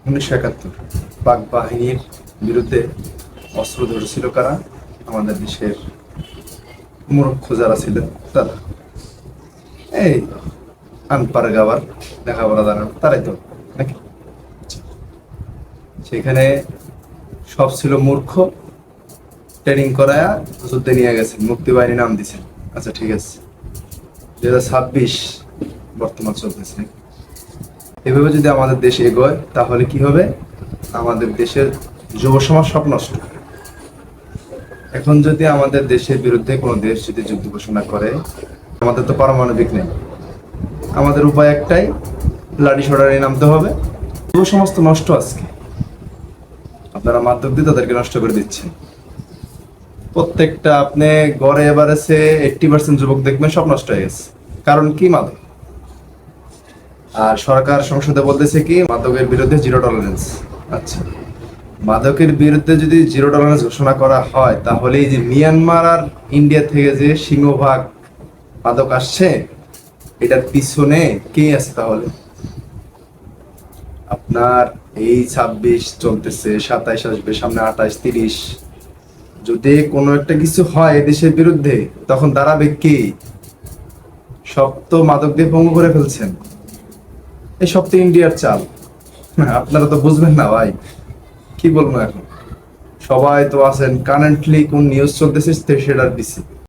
1971 পাক বাহিনীর বিরুদ্ধে অস্ত্র ধরেছিল কারা? আমাদের দেশের মূর্খ যারা ছিলেন তারা, এই আনপার গাওয়ার লেখাপড়া জানান তারাই তো নাকি। সেখানে সব ছিল মূর্খ, ট্রেনিং করায়া যুদ্ধে নিয়ে গেছেন, মুক্তিবাহিনী নাম দিছেন। আচ্ছা ঠিক আছে, 2026 বর্তমান চলতেছে। এভাবে যদি আমাদের দেশ এগোয় তাহলে কি হবে? আমাদের দেশের যুব সমাজ সব নষ্ট। এখন যদি আমাদের দেশের বিরুদ্ধে কোনো দেশ যদি যুদ্ধ ঘোষণা করে, আমাদের তো পারমাণবিক নেই, আমাদের উপায় একটাই, লাঠি সোডারে নামতে হবে। যুব সমাজ তো নষ্ট আজকে, আপনারা মাধ্যম দিয়ে তাদেরকে নষ্ট করে দিচ্ছেন। প্রত্যেকটা আপনি গড়ে এবারেছে 80% যুবক দেখবেন সব নষ্ট হয়ে গেছে। কারণ কি? মাদক। আর সরকার সংসদে বলতেছে কি মাদকের বিরুদ্ধে জিরো টলারেন্স। আচ্ছা, মাদকের বিরুদ্ধে যদি জিরো টলারেন্স ঘোষণা করা হয়, তাহলে এই যে মিয়ানমার আর ইন্ডিয়া থেকে যে সিংহভাগ মাদক আসছে, এটার পিছনে কে আছে তাহলে? আপনার এই 26 চলতেছে, 27 আসবে, সামনে 28, 30, যদি কোনো একটা কিছু হয় দেশের বিরুদ্ধে, তখন দাঁড়াবে কে? সব তো মাদক দিয়ে ভঙ্গ করে ফেলছেন। এই সব তো ইন্ডিয়ার চাল। আপনারা তো বুঝবেন না ভাই, কি বলবো এখন। সবাই তো আছেন কারেন্টলি কোন নিউজ চলতেছে সেটার পিছে।